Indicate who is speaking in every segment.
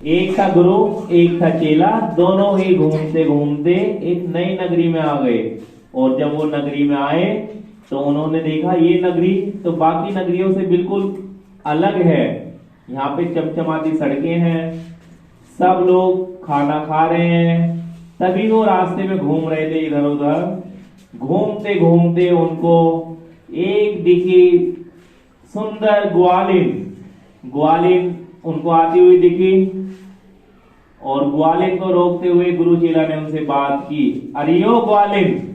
Speaker 1: एक था गुरु, एक था चेला, दोनों ही घूमते घूमते एक नई नगरी में आ गए। और जब वो नगरी में आए तो उन्होंने देखा ये नगरी तो बाकी नगरियों से बिल्कुल अलग है। यहाँ पे चमचमाती सड़कें हैं, सब लोग खाना खा रहे हैं। तभी वो रास्ते में घूम रहे थे इधर उधर। घूमते घूमते उनको एक दिखी सुंदर ग्वालिन। ग्वालिन उनको आती हुई दिखी और ग्वालिन को रोकते हुए गुरु चेला ने उनसे बात की। अरियो ग्वालिन,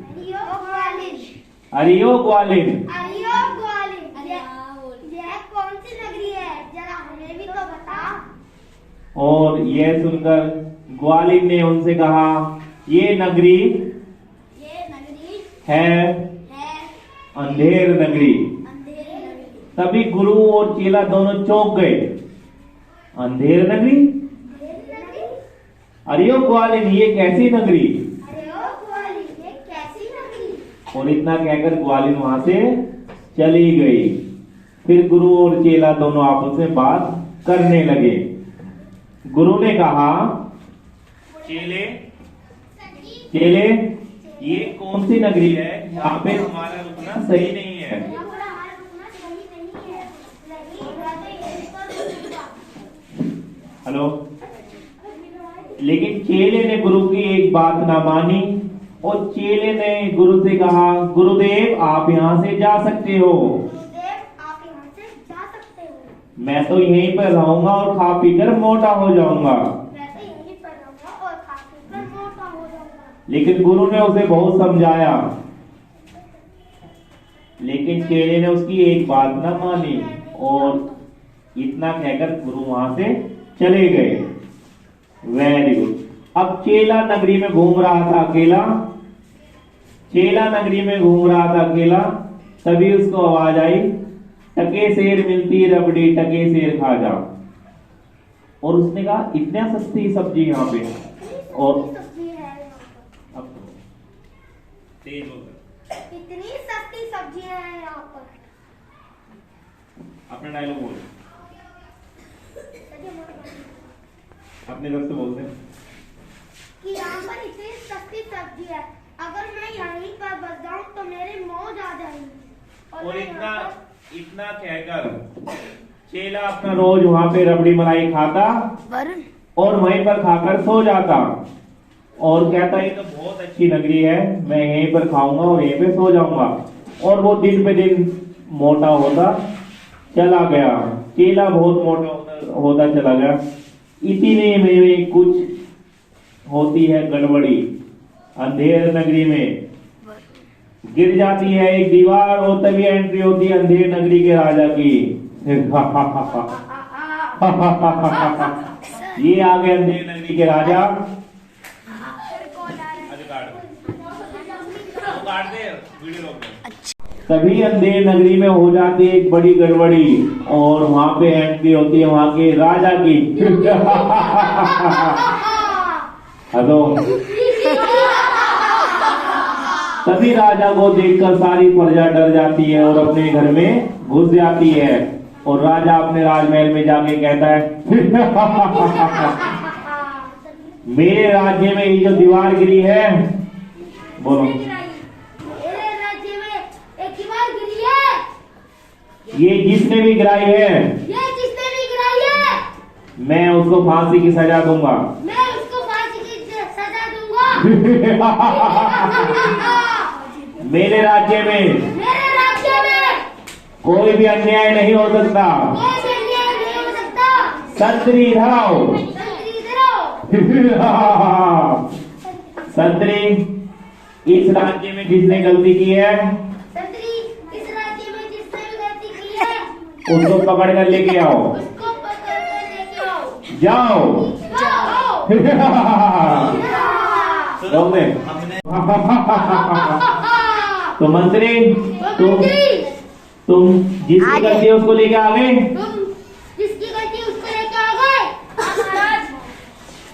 Speaker 1: अरियो ग्वालिन,
Speaker 2: यह कौन सी नगरी है, जरा हमें भी तो बता।
Speaker 1: और यह सुनकर ग्वालिन ने उनसे कहा, ये नगरी है अंधेर नगरी। तभी गुरु और चेला दोनों चौंक गए। अंधेर नगरी? अरियो ग्वालिन, ये कैसी नगरी? और इतना कहकर ग्वालिन वहां से चली गई। फिर गुरु और चेला दोनों आपस में बात करने लगे। गुरु ने कहा, चेले चेले, ये कौन सी नगरी है? यहाँ पे हमारा रुकना सही नहीं है। हेलो। लेकिन चेले ने गुरु की एक बात ना मानी और चेले ने गुरु से कहा, गुरुदेव आप यहाँ से जा सकते हो। मैं तो यहीं पर रहूंगा और खा पी कर मोटा हो जाऊंगा। लेकिन गुरु ने उसे बहुत समझाया, लेकिन चेले ने उसकी एक बात न मानी और इतना कहकर गुरु वहां से चले गए। Very good. अब चेला नगरी में घूम रहा था अकेला। चेला नगरी में घूम रहा था अकेला। तभी उसको आवाज आई, टके सेर मिलती रबड़ी, टके सेर खा जा। और उसने कहा, इतना सस्ती सब्जी यहाँ पे। और अब तेज होकर
Speaker 2: इतनी सस्ती सब्जियां हैं यहाँ पर।
Speaker 1: अपना डायलॉग बोल, अपने तरफ से बोलते हैं
Speaker 2: कि यहाँ पर इतनी सस्ती सब्जी है, अगर मैं यहीं पर बस जाऊँ तो मेरी मौज आ जाएगी।
Speaker 1: और इतना कहकर चेला अपना रोज वहां पे रबड़ी मलाई खाता और वहीं पर खाकर सो जाता और कहता, ये तो बहुत अच्छी नगरी है, मैं यहीं पर खाऊंगा और यहीं पे सो जाऊंगा। और वो दिन पे दिन मोटा होता चला गया। चेला बहुत मोटा होता चला गया। इतने में कुछ होती है गड़बड़ी। अंधेर नगरी में गिर जाती है एक दीवार और तभी एंट्री होती है अंधेर नगरी के राजा की। ये आ गए अंधेर नगरी के राजा। तभी अंधेर नगरी में हो जाती है एक बड़ी गड़बड़ी और वहां पे एंट्री होती है वहां के राजा की। हेलो। तभी राजा को देखकर सारी प्रजा डर जाती है और अपने घर में घुस जाती है। और राजा अपने राजमहल में जाके कहता है, मेरे राज्य में ये जो दीवार गिरी है, बोलो,
Speaker 2: मेरे राज्य में एक दीवार गिरी है,
Speaker 1: ये जिसने भी गिराई है,
Speaker 2: ये जिसने भी गिराई है,
Speaker 1: मैं उसको फांसी की सजा दूंगा।
Speaker 2: मैं उसको फांसी की सजा दूंगा।
Speaker 1: मेरे राज्य में कोई भी अन्याय नहीं हो सकता। संतरी इधर आओ। संतरी, इस राज्य में जिसने गलती की है, उसको पकड़ कर लेके आओ। जाओ। तो मंत्री, तुम जिसकी गलती है उसको लेके आ गए।
Speaker 2: जिसकी गलती उसको लेके आ गए।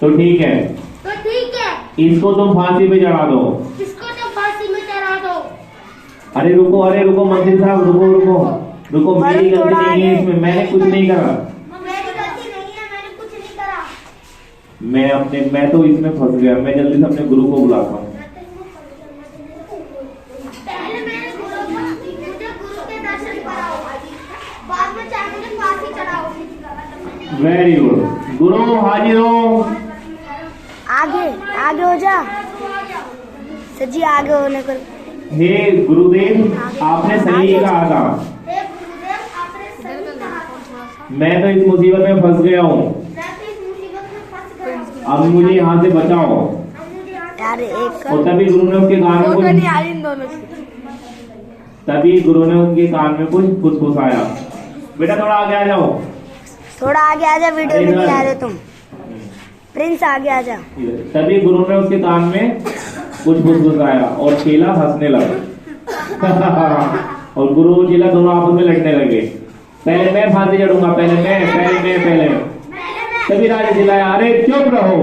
Speaker 1: तो ठीक है, इसको तुम फांसी पे चढ़ा दो।
Speaker 2: इसको तुम फांसी में चढ़ा दो।
Speaker 1: अरे रुको मंत्री साहब, रुको, मेरी गलती नहीं है इसमें, मैंने कुछ नहीं करा।
Speaker 2: मेरी गलती नहीं है, मैंने कुछ नहीं करा।
Speaker 1: मैं तो इसमें फंस गया। मैं जल्दी से अपने गुरु को बुलाता हूँ।
Speaker 2: पहले मेरे मुझे गुरु के दर्शन कराओ, बाद में चाहे मुझे फांसी चढ़ाओ।
Speaker 1: Very good. गुरु हाजिर हो।
Speaker 3: आगे आगे हो जा सर जी, आगे होने को।
Speaker 1: हे गुरुदेव, आपने सही कहा था।
Speaker 2: हे गुरुदेव, आपने सही कहा था।
Speaker 1: मैं तो इस मुसीबत में फंस गया हूँ।
Speaker 2: मैं तो इस मुसीबत में फंस गया हूँ।
Speaker 1: अब मुझे यहाँ से बचाओ।
Speaker 2: अब मुझे यहाँ से
Speaker 3: यार एक
Speaker 1: और तभी गुरु ने उसके कान में कुछ
Speaker 3: आ रही इन दोनों की।
Speaker 1: तभी गुरु ने उसके कान में कुछ फुसफुसाया। बेटा थोड़ा आगे आ जाओ।
Speaker 3: थोड़ा आगे आ जा, वीडियो में नहीं आ रहे तुम। प्रिंस आगे आ जा।
Speaker 1: तभी गुरु ने उसके कान में कुछ फुसफुसाया और चेला हंसने लगा। और गुरु और चेला दोनों आपस में लड़ने लगे। पहले मैं फांसी चढ़ूंगा, पहले। तभी राजा चिल्लाया, अरे चुप रहो,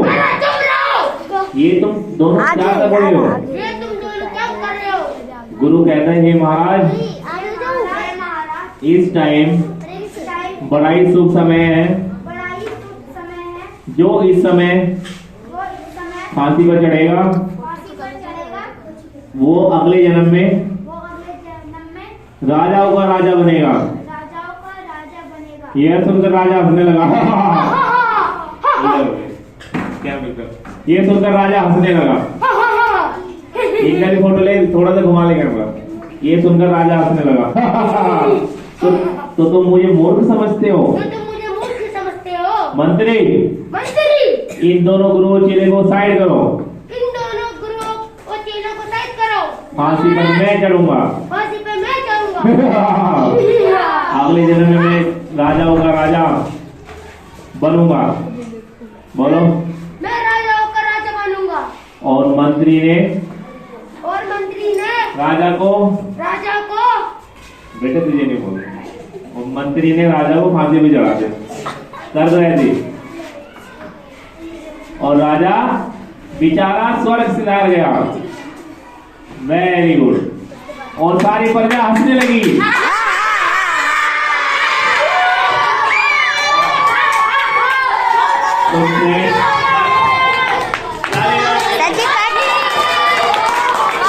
Speaker 1: ये तुम दोनों
Speaker 3: आगे
Speaker 1: क्या कर रहे हो?
Speaker 2: ये तुम दोनों क्या कर रहे हो?
Speaker 1: गुरु कहता है, हे महाराज,
Speaker 2: महाराज,
Speaker 1: इस टाइम
Speaker 2: इस टाइम
Speaker 1: बड़ा ही शुभ समय है।
Speaker 2: बड़ा ही शुभ समय है।
Speaker 1: जो इस समय
Speaker 2: वो इस समय
Speaker 1: फांसी पर चढ़ेगा,
Speaker 2: फांसी पर चढ़ेगा,
Speaker 1: वो अगले जन्म में
Speaker 2: वो अगले जन्म में
Speaker 1: राजाओं का राजा बनेगा।
Speaker 2: राजाओं का राजा बनेगा।
Speaker 1: यह सुनकर राजा हंसने लगा। क्या मिलकर ये सुनकर राजा हंसने लगा। इनका भी फोटो ले, थोड़ा सा घुमा ले कैमरा। ये सुनकर राजा हंसने लगा। तो तुम मुझे मूर्ख समझते हो?
Speaker 2: तो तुम मुझे मूर्ख समझते हो?
Speaker 1: मंत्री,
Speaker 2: मंत्री,
Speaker 1: इन दोनों गुरु और चेले को साइड करो।
Speaker 2: इन दोनों गुरुओं और चेलों को साइड करो।
Speaker 1: फांसी पर मैं चढ़ूंगा।
Speaker 2: फांसी पे मैं जाऊंगा।
Speaker 1: अगले जन्म में मैं राजाओं का राजा बनूंगा। बोलो।
Speaker 2: मैं राजाओं का राजा बनूंगा।
Speaker 1: और मंत्री ने राजा को बेटे तुझे नहीं बोल। और मंत्री ने राजा को फांसी पे चढ़ा दिया। कर रहे थे और राजा बेचारा स्वर्ग सिधार गया। Very good. और सारी प्रजा हंसने लगी। तो